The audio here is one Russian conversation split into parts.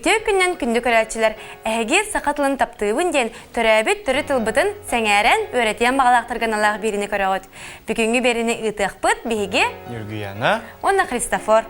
Үтө күннен күнді көрәтчілер әге сақатылын таптыыбын ден төрәбіт түрі тылбытын сәңәрен өретен бағалақтырған Аллах беріне көрәғыт. Бүгінгі беріне ұтықпыт беге Нюргияна. Онна Христофор.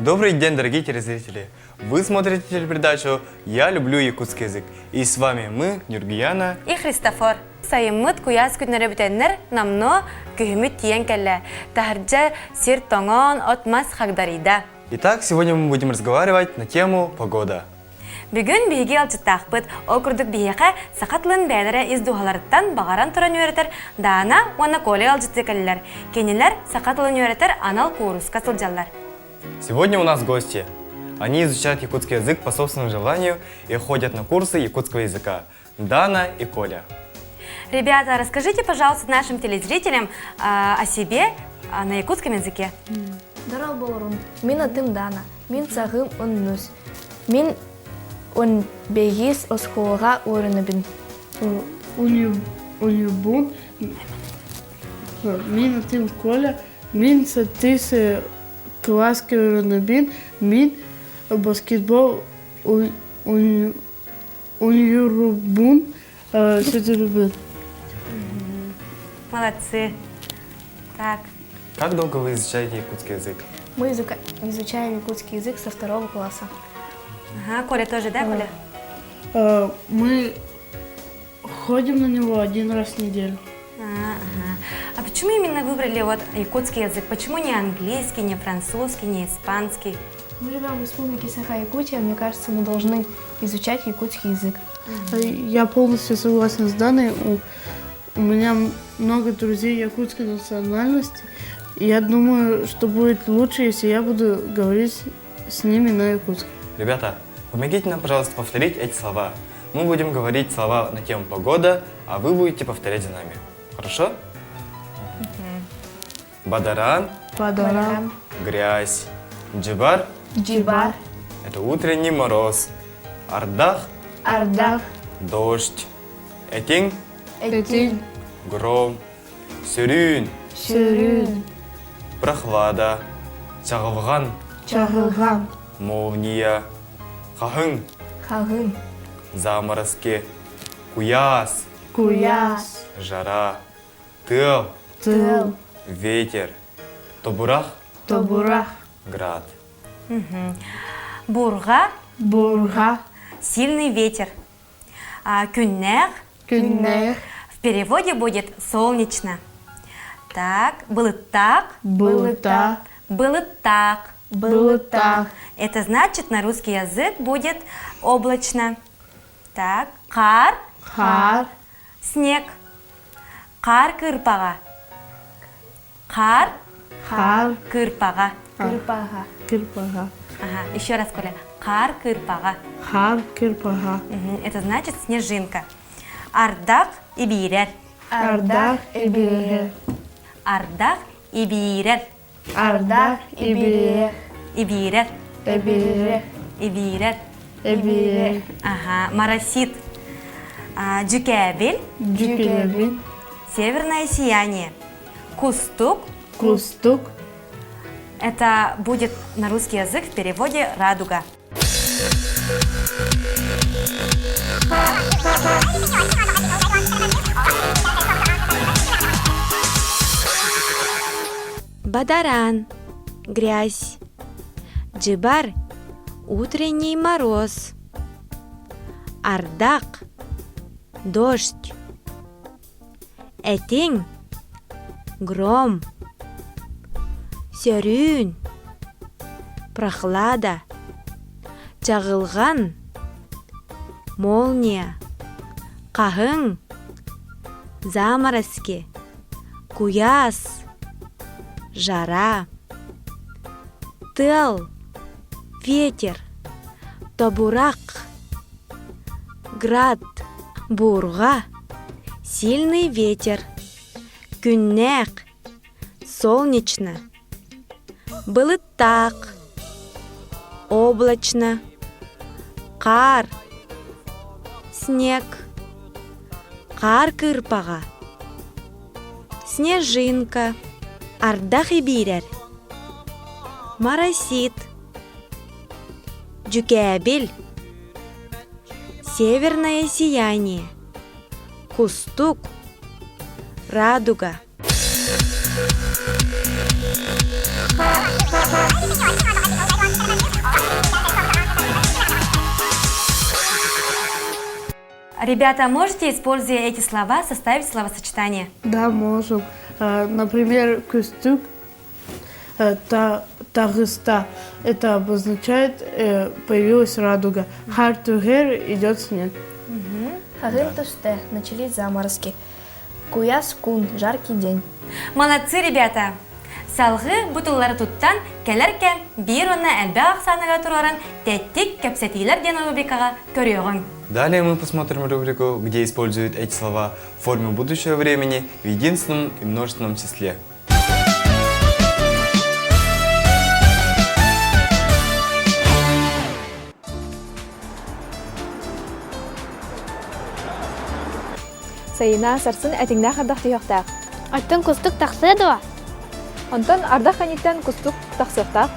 Добрый день, дорогие телезрители! Вы смотрите телепередачу «Я люблю якутский язык». И с вами мы, Нюргияна И Христофор. Сайымыт куяз күннері бүтеннер намно күйіміт тиен кәлі. Тахарджа сир тоңон отмас хагдарида. Итак, сегодня мы будем разговаривать на тему «Погода». Бүгін бейге алчыттақпыт, ол күрдік бейеқі сақатлын бәлері издуғаларыттан бағаран тұран өретер, дана оны коле алчытты кәлілер. Кенелер сақатлын өретер анал курусқа сылжалар. Сегодня у нас гости. Они изучают якутский язык по собственному желанию и ходят на курсы якутского языка. Дана и Коля. Ребята, расскажите, пожалуйста, нашим телезрителям о себе на якутском языке. Дарал болырын. Мин атым Дана. Мин сағым ұннус. Мин он бегис осқолға орыныбын. Улюбун. Мин атым Коля. Мин сатыс класски орыныбын. Мин баскетбол улюбун сетірібін. Молодцы. Так. Как долго вы изучаете якутский язык? Мы изучаем якутский язык со 2 класса. Ага, Коля тоже, да, Коля? Мы ходим на него 1 раз в неделю. Ага. А почему именно выбрали вот якутский язык? Почему не английский, не французский, не испанский? Мы живем в республике Саха-Якутия, мне кажется, мы должны изучать якутский язык. Я полностью согласен с Даной. У меня много друзей якутской национальности. И я думаю, что будет лучше, если я буду говорить с ними на якутском. Ребята, помогите нам, пожалуйста, повторить эти слова. Мы будем говорить слова на тему «Погода», а вы будете повторять за нами. Хорошо? Бадаран, Падарам, грязь. Джибар Джибар, – это утренний мороз. Ардах Ардах, – дождь. Этинг Этин, – гром. Сюрюн Сюрюн, – прохлада. Чағылған Чағылгам, – молния. Хахын Хагын, – заморозки. Куяс Куяс, – жара. Тыл Тыл, – ветер. Тобурах Тобурах, – град. Бурга Бурга, – сильный ветер. Кюннер Күннер, в переводе будет солнечно. Так, было так, было так, было так. было так. Это значит, на русский язык будет облачно. Так, кар, Хар, снег. Кар кырпага. Кар Хар, кырпага. Кырпага, Кирпага. Ага, еще раз, Коля. Кар кырпага. Хар, Кирпага. Это значит снежинка. Ардах и бирер. Ардах и Бирер, Ардах и бирер. Ардах и Бирер, И бирер. и Бирер, И бирер. и Бирер, Ага, моросит. Джукебель. Джукебин, Северное сияние. Кустук. Кустук. Это будет на русский язык в переводе радуга. Бадаран – грязь. Джибар – утренний мороз. Ардак – дождь. Этинг – гром. Сюрюн – прохлада. Чағылған – молния. Қағың – заморозки. Куяс – жара. Тыл – ветер. Тобурак – град. Бурга – сильный ветер. Күннек – солнечно. Было так, облачно. Кар – снег. Кар кырпага. Снежинка. Ардах и бирер. Моросит. Джукебель северное сияние, кустук, радуга. Ребята, можете, используя эти слова, составить словосочетание? Да, можем. Например, кустук, тагыста. Это обозначает появилась радуга. Хартугер идет снег. Хагын тыште, начались заморозки. Куяс кун, жаркий день. Молодцы, ребята! Салғы бұтыллары туттан кәлеркен бір онна әлбе ақсаныға тұраран тәттік кәпсәтейлер ден рубрикаға көріғын. Далее мы посмотрим рубрику, где используют эти слова в форме будущего времени в единственном и множественном числе. Сайына сарсын әтіңнә қардақ түйіқтақ. Оттон кустук тахсыдыва. Онтон ардақ қанеттен күстік тақсықтақ.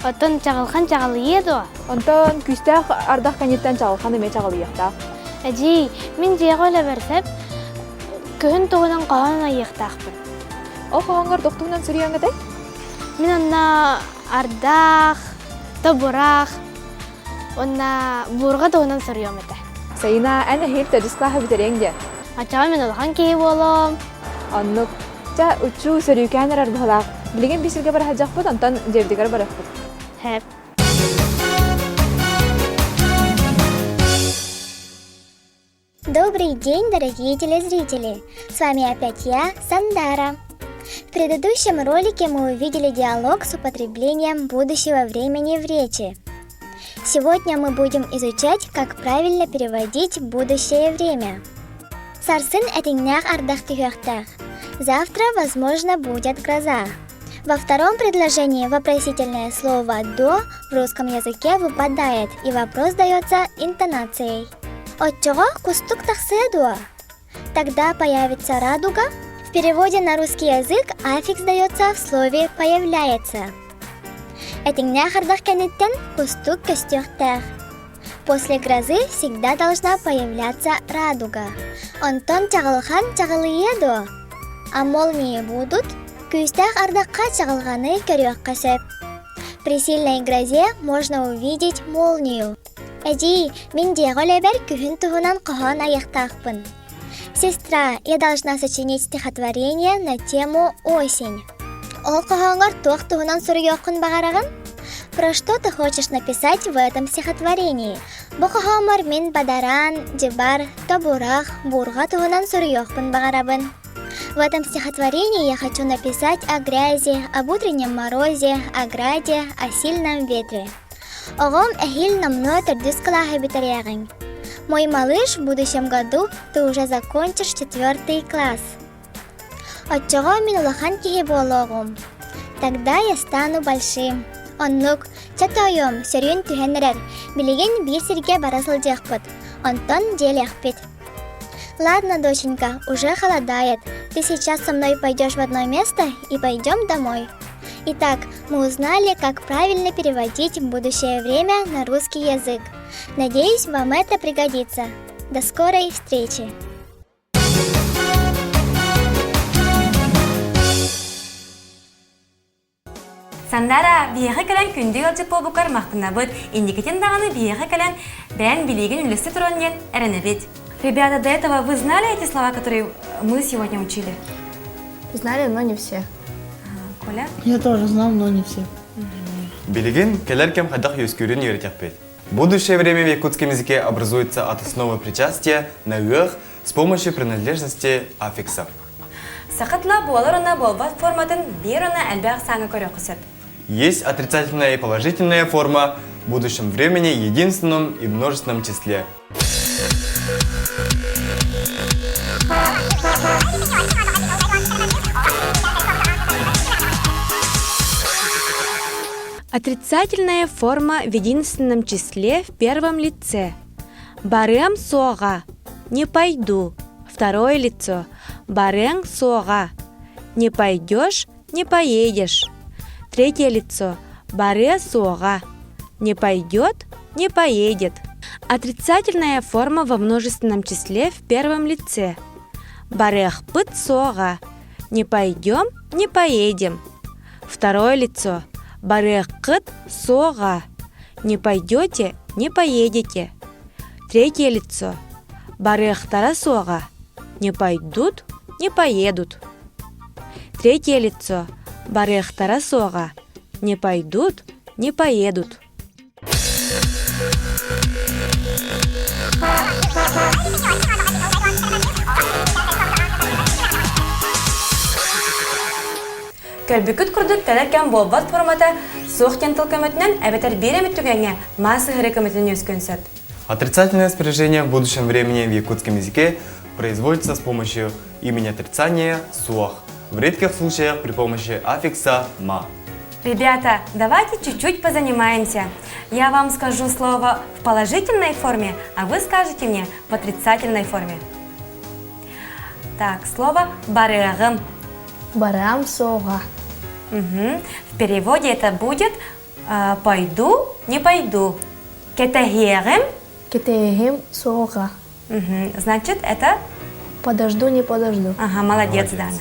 Оттон чағылхан чағылыедыва. Онтон күстәқ ардақ қанеттен чағылхан еме чағылыйықтақ. Әжей, мен жеғолы берсеп, күхін туғынан қағанына еқтақпын. Ол қағанғар доқтуғынан сүрияңы дәй? Мен онна ардақ, табырақ, онна бұрға туғынан сұрыйом еті. Сайына әні хел тәдіс қағы бітереңде. Ачаға мен олған кейі болым. Оннық, жа үтші сөрүйкәнер арбығылақ. Білеген бесілге бара хәджақ бұд, онтан жердігер бара бұд. Хәп. Добрый день, дорогие телезрители! С вами опять я, Сандара. В предыдущем ролике мы увидели диалог с употреблением будущего времени в речи. Сегодня мы будем изучать, как правильно переводить будущее время. Сарсын этиңнях ардах түйөктах. Завтра, возможно, будет гроза. Во втором предложении вопросительное слово «до» в русском языке выпадает, и вопрос дается интонацией. Отчего кустук тахседуа? Тогда появится радуга. В переводе на русский язык аффикс дается в слове «появляется». Этиңнях ардах кенеттен кустук көстүхтах. После грозы всегда должна появляться радуга. Онтон чағылхан чағылыеду. А молнии будут? Күстах ардаққа чағылғаны көрек қасып. При сильной грозе можно увидеть молнию. Әжей, мен деғолы бәр күхін туғынан қоған аяқтақпын. Сестра, я должна сочинить стихотворение на тему «Осень». Ол қоғанғар тоқ туғынан сұрыйоқын бағарағын? Про что ты хочешь написать в этом стихотворении? Бұ қоғамар мен бадаран, дебар, табурах, бурға туғынан сұрыйоқпын бағарабын. В этом стихотворении я хочу написать о грязи, об утреннем морозе, о граде, о сильном ветре. Огом эхил намной тардис калаха битарягань. Мой малыш, в будущем году ты уже закончишь 4 класс. Отчего мен улахан кихи болгом? Тогда я стану большим. Оннук, чатойом, сөрүн түхенерер, билеген бир сирге барасылжакпыт. Онтон делехпит. Ладно, доченька, уже холодает. Ты сейчас со мной пойдешь в одно место и пойдем домой. Итак, мы узнали, как правильно переводить будущее время на русский язык. Надеюсь, вам это пригодится. До скорой встречи! Сандара, бияқы кәлән күнді ғалжып болбықар мақтына бұд, индикетен дағаны бияқы кәлән бән билеген үлісті тұронен әріні бет. Ребята, до этого вы знали эти слова, которые мы сегодня учили? Знали, но не все. Коля? Я тоже знал, но не все. Билеген келеркем хадах юскюрин юритяхпет. Будущее время в якутском языке образуется от основы причастия на «ых» с помощью принадлежности аффиксов. Сақытла боларына болбат форматын беруна әлбәқ саңы көрі құсып. Есть отрицательная и положительная форма в будущем времени, единственном и множественном числе. Отрицательная форма в единственном числе в первом лице. Барем соға, не пойду. Второе лицо. Барен соға, не пойдешь, не поедешь. Третье лицо. Баре соға, не пойдет, не поедет. Отрицательная форма во множественном числе в первом лице. Барех пыт сога. Не пойдем, не поедем. Второе лицо. Барех кыт сога. Не пойдете, не поедете. Третье лицо. Барех тара сога. Не пойдут, не поедут. Третье лицо. Барех тара сога. Не пойдут, не поедут. Кәрбікіт күрдік кәлеркен болбат формата соқтен тылкөмөтінен әбетер беремет түгенге масы хірекөмөтінен өскөнсөт. Отрицательное спряжение в будущем времени в якутском языке производится с помощью имени отрицания «суах», в редких случаях при помощи аффикса «ма». Ребята, давайте чуть-чуть позанимаемся. Я вам скажу слово в положительной форме, а вы скажете мне в отрицательной форме. Так, слово «барегым». Барам сога. В переводе это будет «пойду, не пойду». «Кетегегым». Кетегим сога. Значит, это... Подожду, не подожду. Ага, молодец, Дана.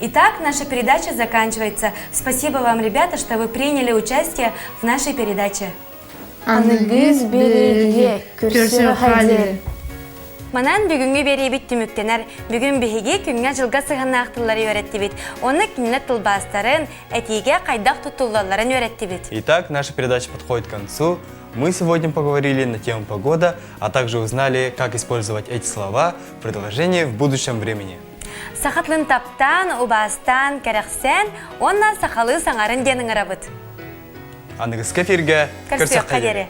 Итак, наша передача заканчивается. Спасибо вам, ребята, что вы приняли участие в нашей передаче. Анығыз береге көрсе хәдер. Манан бүгүнгү беребит түмүктенер, бүгүн биһиги күнгө жылга сыгыннаактылары öğrettибит. Оны кинлет тылбастарын, этиге кайдак тутулларын öğrettибит. Итак, наша передача подходит к концу. Мы сегодня поговорили на тему погода, а также узнали, как использовать эти слова в предложении в будущем времени. Сахатлын таптан, убастан, керексен, онна сахалы саңарын денің арабыт. Анығыз кефирге Көрсек қадері.